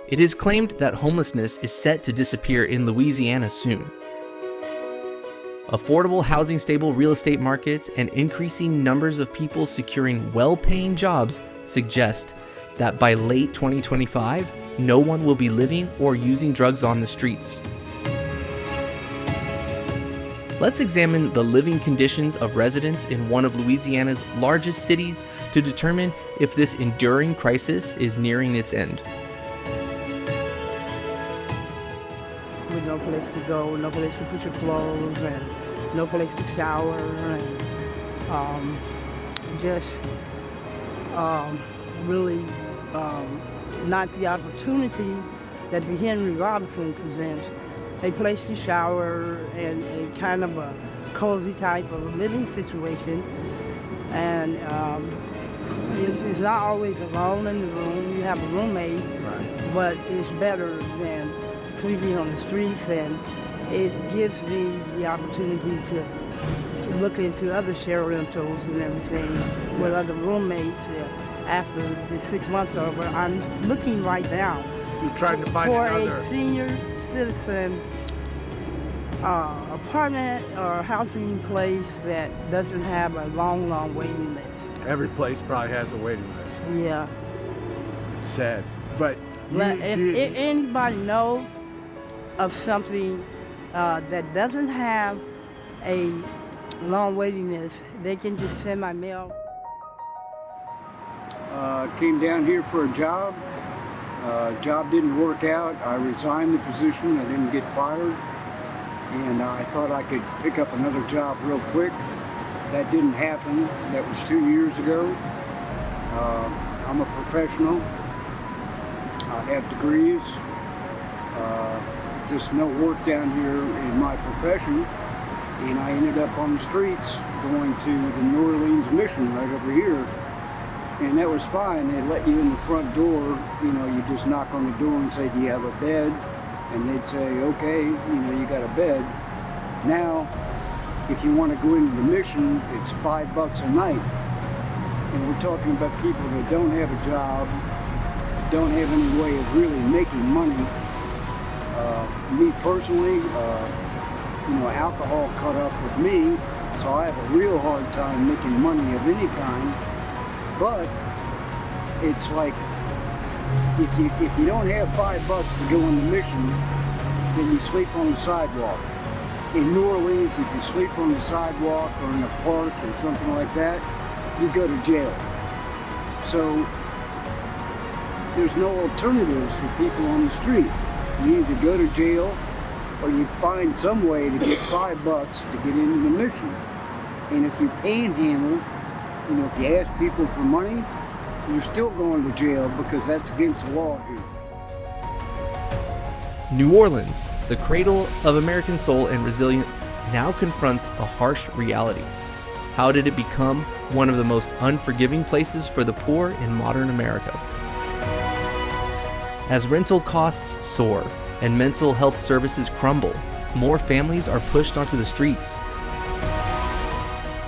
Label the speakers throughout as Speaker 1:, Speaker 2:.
Speaker 1: It is claimed that homelessness is set to disappear in Louisiana soon. Affordable housing, stable real estate markets, and increasing numbers of people securing well-paying jobs suggest that by late 2025, no one will be living or using drugs on the streets. Let's examine the living conditions of residents in one of Louisiana's largest cities to determine if this enduring crisis is nearing its end.
Speaker 2: With no place to go, no place to put your clothes, and no place to shower, and really not the opportunity that the Henry Robinson presents. A place to shower and a kind of a cozy type of living situation. And it's not always alone in the room. You have a roommate, right, but it's better than sleeping on the streets, and it gives me the opportunity to look into other share rentals and everything with other roommates after the 6 months are over. I'm looking right now.
Speaker 3: You're trying to find
Speaker 2: for
Speaker 3: another
Speaker 2: a senior citizen apartment or housing place that doesn't have a long waiting list.
Speaker 3: Every place probably has a waiting list.
Speaker 2: Yeah.
Speaker 3: Sad. But
Speaker 2: if anybody knows of something that doesn't have a long waiting list, they can just send my mail.
Speaker 4: Came down here for a job. Job didn't work out. I resigned the position. I didn't get fired. And I thought I could pick up another job real quick. That didn't happen. That was 2 years ago. I'm a professional. I have degrees. Just no work down here in my profession. And I ended up on the streets going to the New Orleans mission right over here. And that was fine. They let you in the front door. You know, you just knock on the door and say, do you have a bed? And they'd say, okay, you got a bed. Now, if you want to go into the mission, it's $5 a night. And we're talking about people that don't have a job, don't have any way of really making money. Me personally, alcohol caught up with me, so I have a real hard time making money of any kind. But it's like, if you don't have $5 to go on the mission, then you sleep on the sidewalk. In New Orleans, if you sleep on the sidewalk or in a park or something like that, you go to jail. So there's no alternatives for people on the street. You either go to jail or you find some way to get $5 to get into the mission. And if you panhandle, if you ask people for money, you're still going to jail because that's against the law here.
Speaker 1: New Orleans, the cradle of American soul and resilience, now confronts a harsh reality. How did it become one of the most unforgiving places for the poor in modern America? As rental costs soar and mental health services crumble, more families are pushed onto the streets.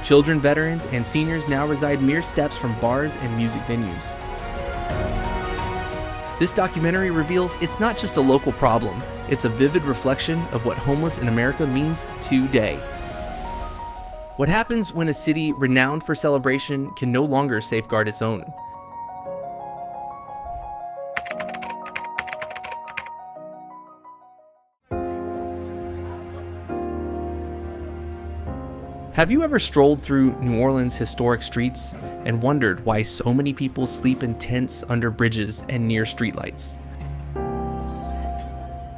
Speaker 1: Children, veterans, and seniors now reside mere steps from bars and music venues. This documentary reveals it's not just a local problem, it's a vivid reflection of what homeless in America means today. What happens when a city renowned for celebration can no longer safeguard its own? Have you ever strolled through New Orleans' historic streets and wondered why so many people sleep in tents under bridges and near streetlights?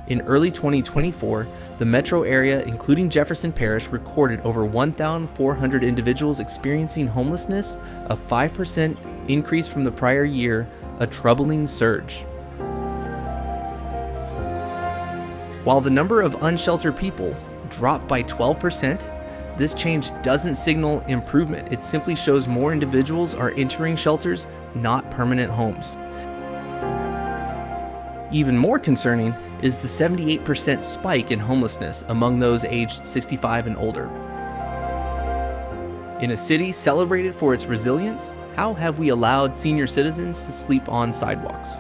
Speaker 1: In early 2024, the metro area, including Jefferson Parish, recorded over 1,400 individuals experiencing homelessness, a 5% increase from the prior year, a troubling surge. While the number of unsheltered people dropped by 12%, this change doesn't signal improvement. It simply shows more individuals are entering shelters, not permanent homes. Even more concerning is the 78% spike in homelessness among those aged 65 and older. In a city celebrated for its resilience, how have we allowed senior citizens to sleep on sidewalks?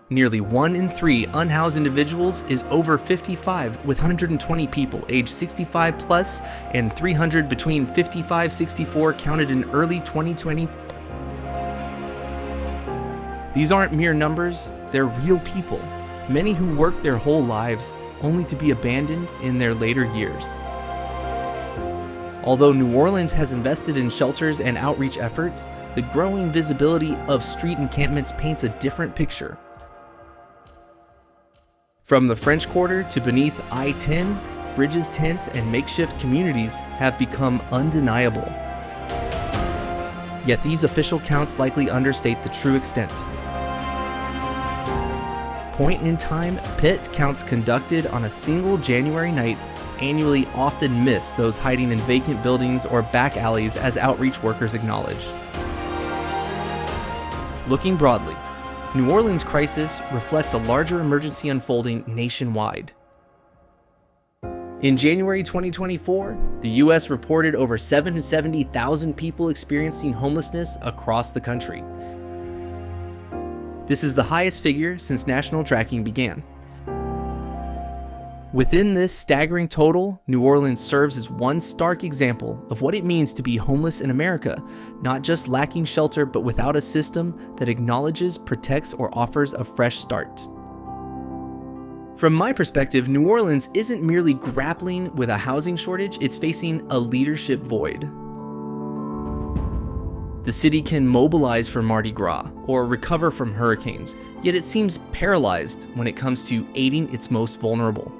Speaker 1: Nearly 1 in 3 unhoused individuals is over 55, with 120 people age 65 plus and 300 between 55-64 counted in early 2020. These aren't mere numbers, they're real people, many who worked their whole lives only to be abandoned in their later years. Although New Orleans has invested in shelters and outreach efforts, the growing visibility of street encampments paints a different picture. From the French Quarter to beneath I-10, bridges, tents, and makeshift communities have become undeniable. Yet these official counts likely understate the true extent. Point-in-time pit counts conducted on a single January night annually often miss those hiding in vacant buildings or back alleys, as outreach workers acknowledge. Looking broadly, New Orleans' crisis reflects a larger emergency unfolding nationwide. In January 2024, the U.S. reported over 770,000 people experiencing homelessness across the country. This is the highest figure since national tracking began. Within this staggering total, New Orleans serves as one stark example of what it means to be homeless in America, not just lacking shelter, but without a system that acknowledges, protects, or offers a fresh start. From my perspective, New Orleans isn't merely grappling with a housing shortage, it's facing a leadership void. The city can mobilize for Mardi Gras or recover from hurricanes, yet it seems paralyzed when it comes to aiding its most vulnerable.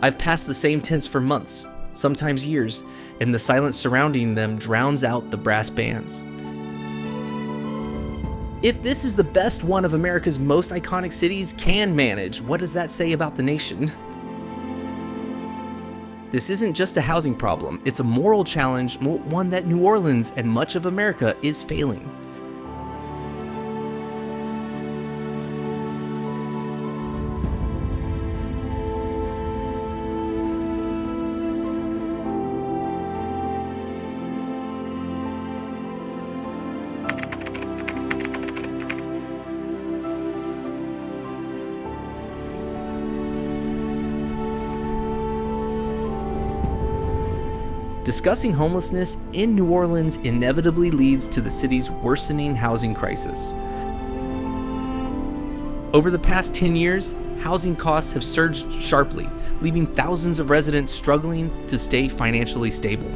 Speaker 1: I've passed the same tents for months, sometimes years, and the silence surrounding them drowns out the brass bands. If this is the best one of America's most iconic cities can manage, what does that say about the nation? This isn't just a housing problem, it's a moral challenge, one that New Orleans and much of America is failing. Discussing homelessness in New Orleans inevitably leads to the city's worsening housing crisis. Over the past 10 years, housing costs have surged sharply, leaving thousands of residents struggling to stay financially stable.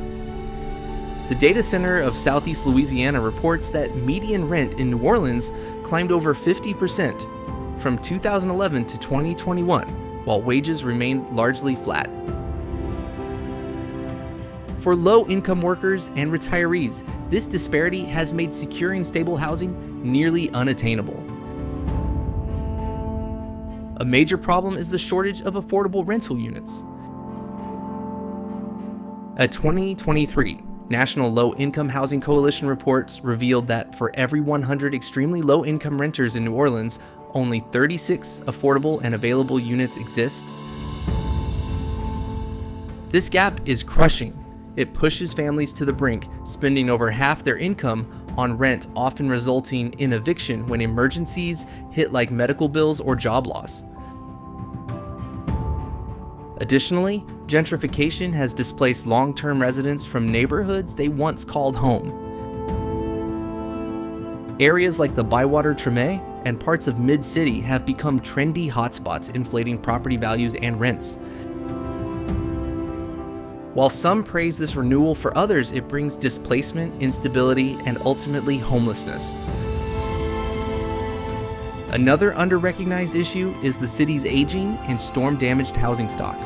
Speaker 1: The Data Center of Southeast Louisiana reports that median rent in New Orleans climbed over 50% from 2011 to 2021, while wages remained largely flat. For low-income workers and retirees, this disparity has made securing stable housing nearly unattainable. A major problem is the shortage of affordable rental units. A 2023 National Low-Income Housing Coalition report revealed that for every 100 extremely low-income renters in New Orleans, only 36 affordable and available units exist. This gap is crushing. It pushes families to the brink, spending over half their income on rent, often resulting in eviction when emergencies hit like medical bills or job loss. Additionally, gentrification has displaced long-term residents from neighborhoods they once called home. Areas like the Bywater Treme and parts of Mid-City have become trendy hotspots, inflating property values and rents. While some praise this renewal, for others it brings displacement, instability, and ultimately homelessness. Another under-recognized issue is the city's aging and storm-damaged housing stock.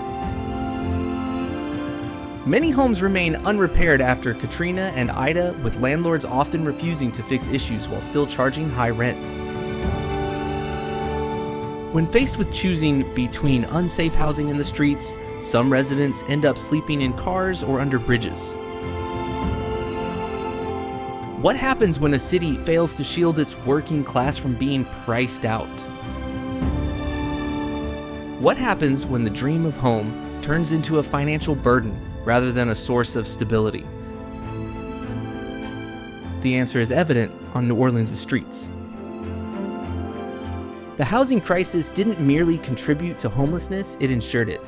Speaker 1: Many homes remain unrepaired after Katrina and Ida, with landlords often refusing to fix issues while still charging high rent. When faced with choosing between unsafe housing in the streets, some residents end up sleeping in cars or under bridges. What happens when a city fails to shield its working class from being priced out? What happens when the dream of home turns into a financial burden rather than a source of stability? The answer is evident on New Orleans' streets. The housing crisis didn't merely contribute to homelessness, it ensured it.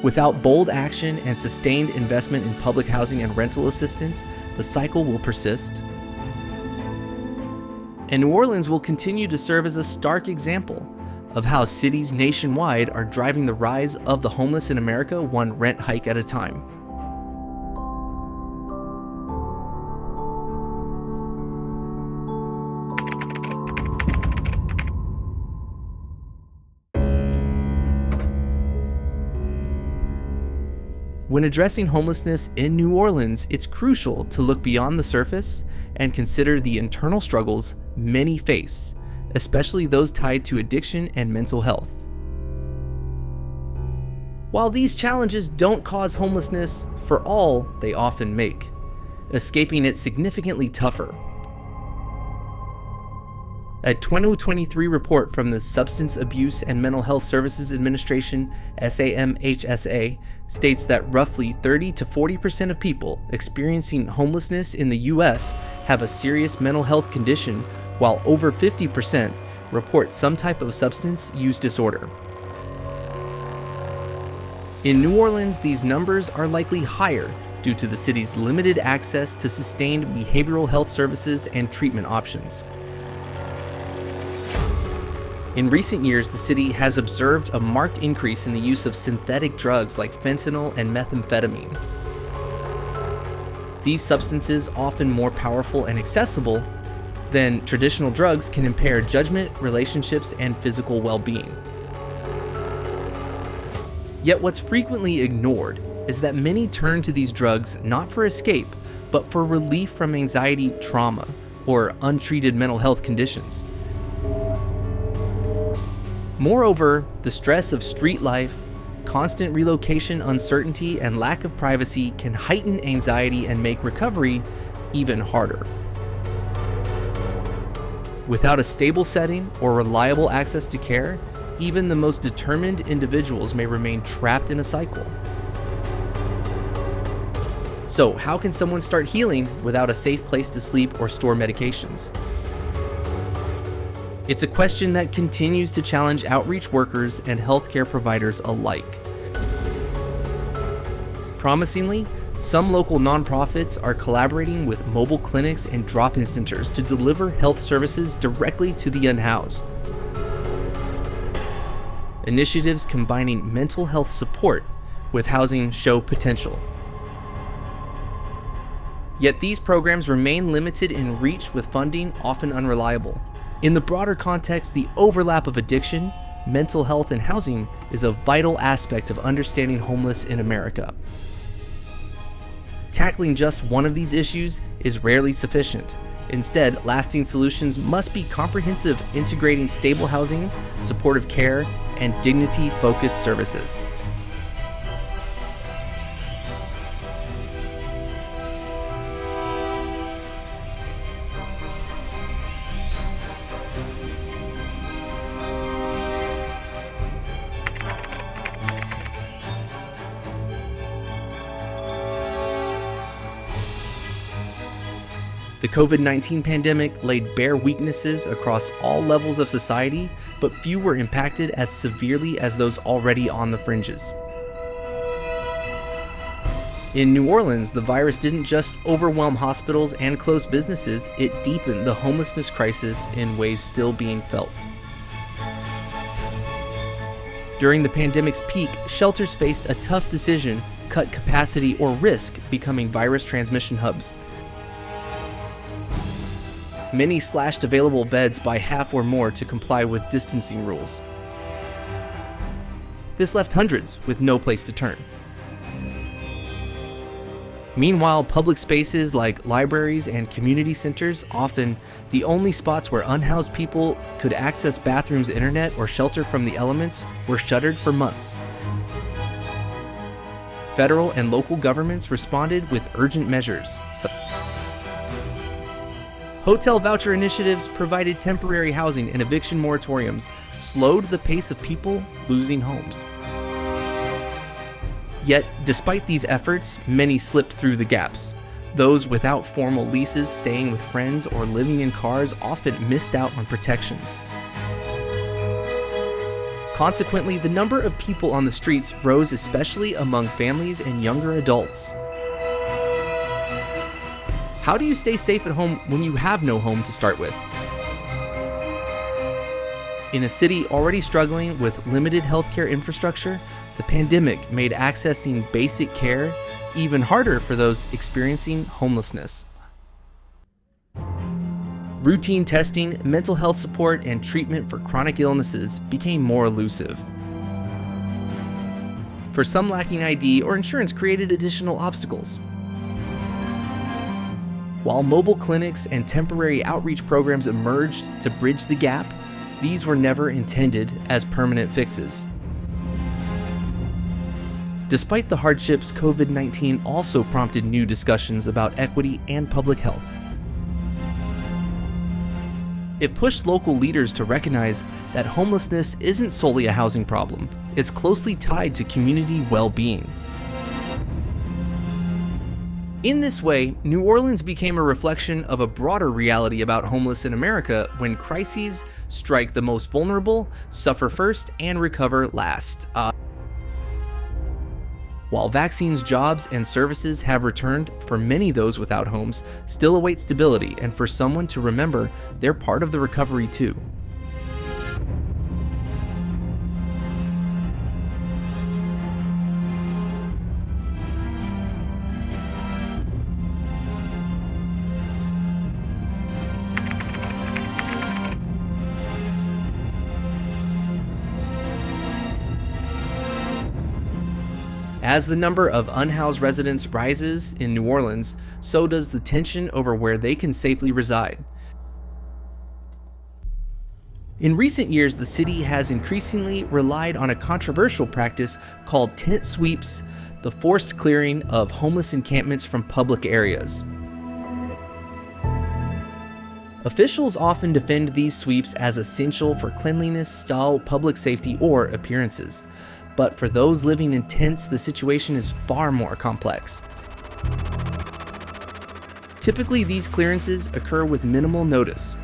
Speaker 1: Without bold action and sustained investment in public housing and rental assistance, the cycle will persist. And New Orleans will continue to serve as a stark example of how cities nationwide are driving the rise of the homeless in America one rent hike at a time. When addressing homelessness in New Orleans, it's crucial to look beyond the surface and consider the internal struggles many face, especially those tied to addiction and mental health. While these challenges don't cause homelessness, for all, they often make, escaping it significantly tougher. A 2023 report from the Substance Abuse and Mental Health Services Administration, SAMHSA, states that roughly 30 to 40% of people experiencing homelessness in the U.S. have a serious mental health condition, while over 50% report some type of substance use disorder. In New Orleans, these numbers are likely higher due to the city's limited access to sustained behavioral health services and treatment options. In recent years, the city has observed a marked increase in the use of synthetic drugs like fentanyl and methamphetamine. These substances, often more powerful and accessible than traditional drugs, can impair judgment, relationships, and physical well-being. Yet what's frequently ignored is that many turn to these drugs not for escape, but for relief from anxiety, trauma, or untreated mental health conditions. Moreover, the stress of street life, constant relocation uncertainty, and lack of privacy can heighten anxiety and make recovery even harder. Without a stable setting or reliable access to care, even the most determined individuals may remain trapped in a cycle. So, how can someone start healing without a safe place to sleep or store medications? It's a question that continues to challenge outreach workers and healthcare providers alike. Promisingly, some local nonprofits are collaborating with mobile clinics and drop-in centers to deliver health services directly to the unhoused. Initiatives combining mental health support with housing show potential. Yet these programs remain limited in reach, with funding often unreliable. In the broader context, the overlap of addiction, mental health, and housing is a vital aspect of understanding homeless in America. Tackling just one of these issues is rarely sufficient. Instead, lasting solutions must be comprehensive, integrating stable housing, supportive care, and dignity-focused services. The COVID-19 pandemic laid bare weaknesses across all levels of society, but few were impacted as severely as those already on the fringes. In New Orleans, the virus didn't just overwhelm hospitals and close businesses, it deepened the homelessness crisis in ways still being felt. During the pandemic's peak, shelters faced a tough decision: cut capacity or risk becoming virus transmission hubs. Many slashed available beds by half or more to comply with distancing rules. This left hundreds with no place to turn. Meanwhile, public spaces like libraries and community centers, often the only spots where unhoused people could access bathrooms, internet, or shelter from the elements, were shuttered for months. Federal and local governments responded with urgent measures. Hotel voucher initiatives provided temporary housing, and eviction moratoriums slowed the pace of people losing homes. Yet, despite these efforts, many slipped through the gaps. Those without formal leases, staying with friends, or living in cars often missed out on protections. Consequently, the number of people on the streets rose, especially among families and younger adults. How do you stay safe at home when you have no home to start with? In a city already struggling with limited healthcare infrastructure, the pandemic made accessing basic care even harder for those experiencing homelessness. Routine testing, mental health support, and treatment for chronic illnesses became more elusive. For some, lacking ID or insurance created additional obstacles. While mobile clinics and temporary outreach programs emerged to bridge the gap, these were never intended as permanent fixes. Despite the hardships, COVID-19 also prompted new discussions about equity and public health. It pushed local leaders to recognize that homelessness isn't solely a housing problem, it's closely tied to community well-being. In this way, New Orleans became a reflection of a broader reality about homeless in America when crises strike the most vulnerable, suffer first, and recover last. While vaccines, jobs, and services have returned, for many those without homes still await stability, and for someone to remember they're part of the recovery too. As the number of unhoused residents rises in New Orleans, so does the tension over where they can safely reside. In recent years, the city has increasingly relied on a controversial practice called tent sweeps, the forced clearing of homeless encampments from public areas. Officials often defend these sweeps as essential for cleanliness, style, public safety, or appearances. But for those living in tents, the situation is far more complex. Typically, these clearances occur with minimal notice.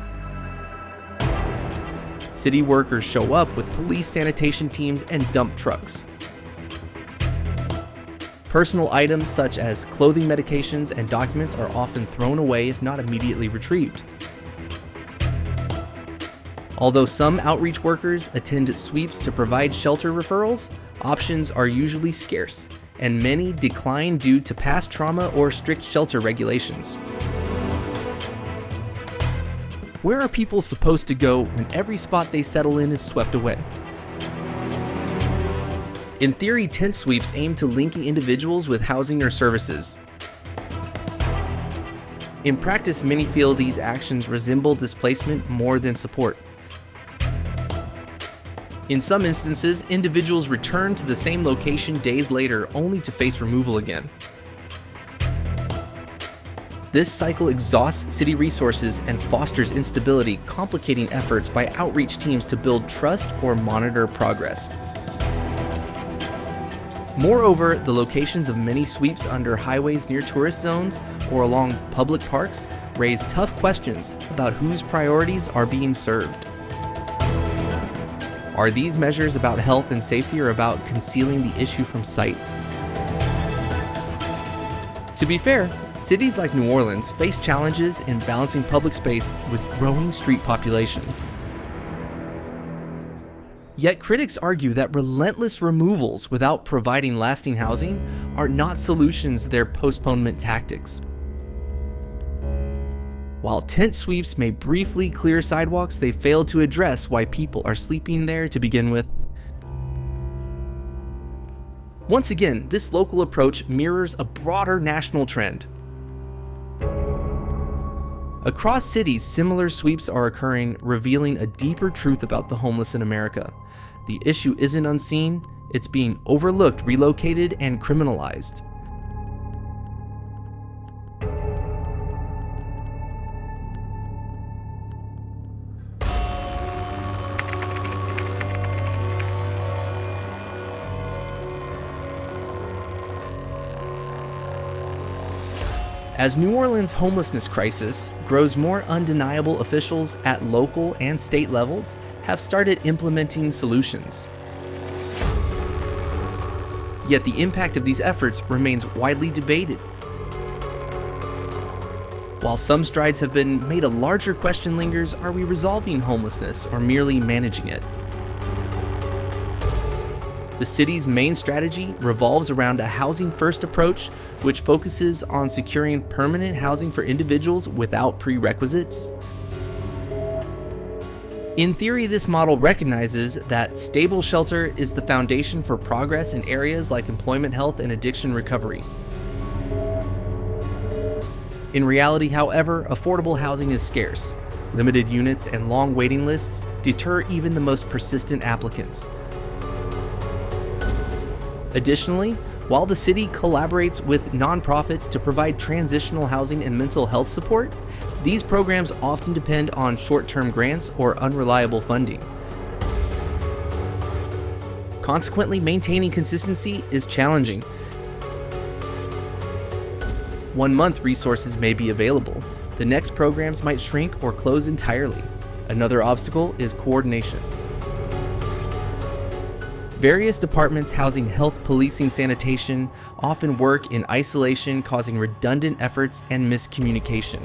Speaker 1: City workers show up with police sanitation teams and dump trucks. Personal items such as clothing, medications, and documents are often thrown away if not immediately retrieved. Although some outreach workers attend sweeps to provide shelter referrals, options are usually scarce, and many decline due to past trauma or strict shelter regulations. Where are people supposed to go when every spot they settle in is swept away? In theory, tent sweeps aim to link individuals with housing or services. In practice, many feel these actions resemble displacement more than support. In some instances, individuals return to the same location days later only to face removal again. This cycle exhausts city resources and fosters instability, complicating efforts by outreach teams to build trust or monitor progress. Moreover, the locations of many sweeps under highways near tourist zones or along public parks raise tough questions about whose priorities are being served. Are these measures about health and safety or about concealing the issue from sight? To be fair, cities like New Orleans face challenges in balancing public space with growing street populations. Yet critics argue that relentless removals without providing lasting housing are not solutions, they're postponement tactics. While tent sweeps may briefly clear sidewalks, they fail to address why people are sleeping there to begin with. Once again, this local approach mirrors a broader national trend. Across cities, similar sweeps are occurring, revealing a deeper truth about the homeless in America. The issue isn't unseen, it's being overlooked, relocated, and criminalized. As New Orleans' homelessness crisis grows more undeniable, officials at local and state levels have started implementing solutions. Yet the impact of these efforts remains widely debated. While some strides have been made, a larger question lingers: are we resolving homelessness or merely managing it? The city's main strategy revolves around a housing-first approach, which focuses on securing permanent housing for individuals without prerequisites. In theory, this model recognizes that stable shelter is the foundation for progress in areas like employment, health, and addiction recovery. In reality, however, affordable housing is scarce. Limited units and long waiting lists deter even the most persistent applicants. Additionally, while the city collaborates with nonprofits to provide transitional housing and mental health support, these programs often depend on short-term grants or unreliable funding. Consequently, maintaining consistency is challenging. 1 month resources may be available. The next programs might shrink or close entirely. Another obstacle is coordination. Various departments housing health, policing, sanitation often work in isolation, causing redundant efforts and miscommunication.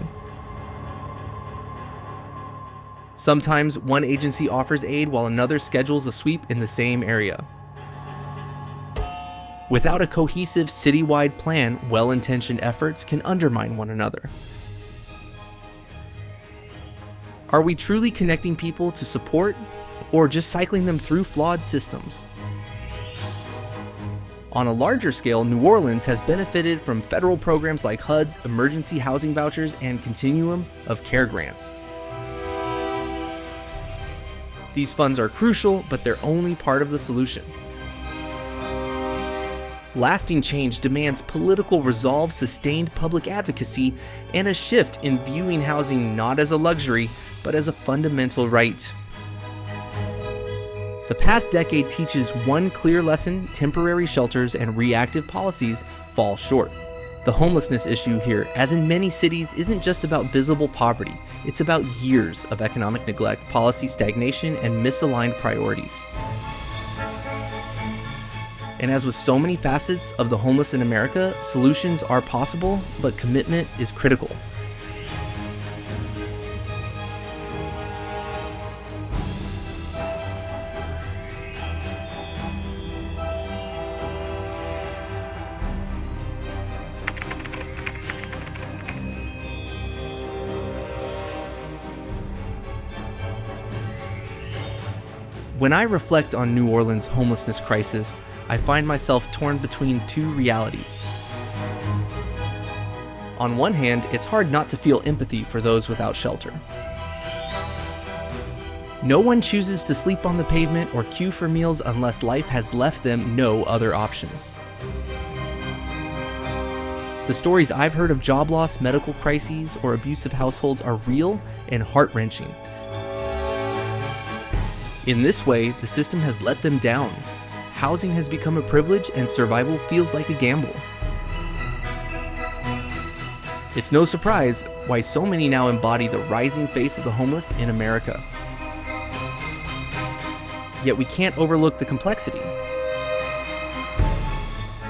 Speaker 1: Sometimes one agency offers aid while another schedules a sweep in the same area. Without a cohesive citywide plan, well-intentioned efforts can undermine one another. Are we truly connecting people to support, or just cycling them through flawed systems? On a larger scale, New Orleans has benefited from federal programs like HUD's emergency housing vouchers and continuum of care grants. These funds are crucial, but they're only part of the solution. Lasting change demands political resolve, sustained public advocacy, and a shift in viewing housing not as a luxury, but as a fundamental right. The past decade teaches one clear lesson: temporary shelters and reactive policies fall short. The homelessness issue here, as in many cities, isn't just about visible poverty. It's about years of economic neglect, policy stagnation, and misaligned priorities. And as with so many facets of the homeless in America, solutions are possible, but commitment is critical. When I reflect on New Orleans' homelessness crisis, I find myself torn between two realities. On one hand, it's hard not to feel empathy for those without shelter. No one chooses to sleep on the pavement or queue for meals unless life has left them no other options. The stories I've heard of job loss, medical crises, or abusive households are real and heart-wrenching. In this way, the system has let them down. Housing has become a privilege and survival feels like a gamble. It's no surprise why so many now embody the rising face of the homeless in America. Yet we can't overlook the complexity.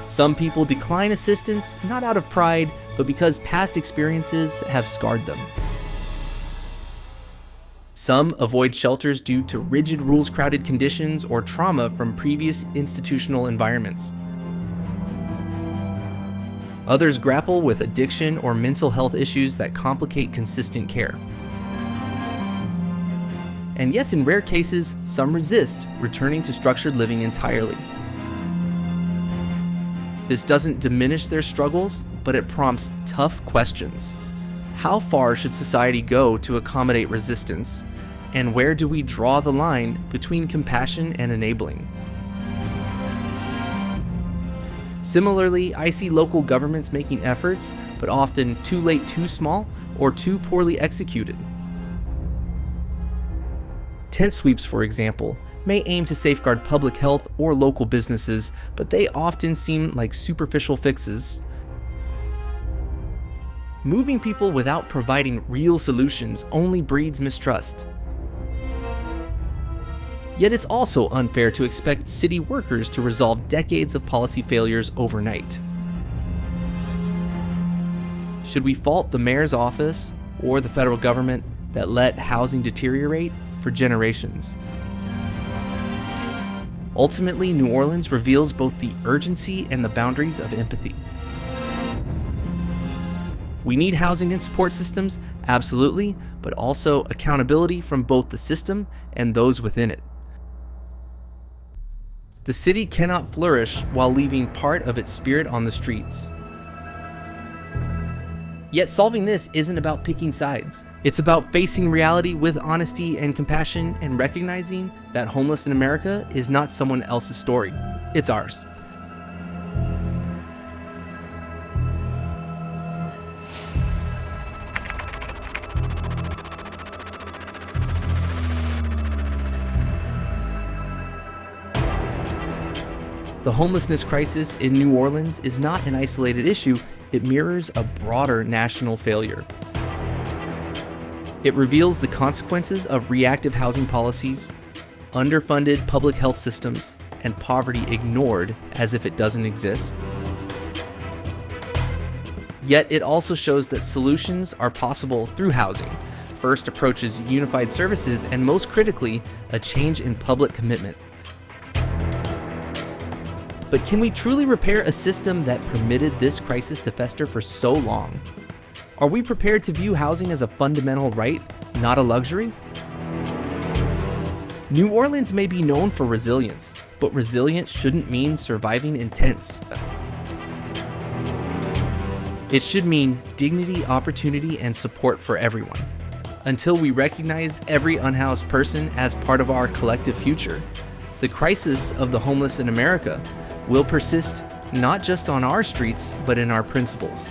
Speaker 1: Some people decline assistance not out of pride, but because past experiences have scarred them. Some avoid shelters due to rigid rules, crowded conditions, or trauma from previous institutional environments. Others grapple with addiction or mental health issues that complicate consistent care. And yes, in rare cases, some resist returning to structured living entirely. This doesn't diminish their struggles, but it prompts tough questions. How far should society go to accommodate resistance? And where do we draw the line between compassion and enabling? Similarly, I see local governments making efforts, but often too late, too small, or too poorly executed. Tent sweeps, for example, may aim to safeguard public health or local businesses, but they often seem like superficial fixes. Moving people without providing real solutions only breeds mistrust. Yet it's also unfair to expect city workers to resolve decades of policy failures overnight. Should we fault the mayor's office or the federal government that let housing deteriorate for generations? Ultimately, New Orleans reveals both the urgency and the boundaries of empathy. We need housing and support systems, absolutely, but also accountability from both the system and those within it. The city cannot flourish while leaving part of its spirit on the streets. Yet solving this isn't about picking sides. It's about facing reality with honesty and compassion and recognizing that homeless in America is not someone else's story. It's ours. The homelessness crisis in New Orleans is not an isolated issue, it mirrors a broader national failure. It reveals the consequences of reactive housing policies, underfunded public health systems, and poverty ignored as if it doesn't exist. Yet it also shows that solutions are possible through housing. First approaches unified services, and most critically, a change in public commitment. But can we truly repair a system that permitted this crisis to fester for so long? Are we prepared to view housing as a fundamental right, not a luxury? New Orleans may be known for resilience, but resilience shouldn't mean surviving in tents. It should mean dignity, opportunity, and support for everyone. Until we recognize every unhoused person as part of our collective future, the crisis of the homeless in America will persist not just on our streets, but in our principles.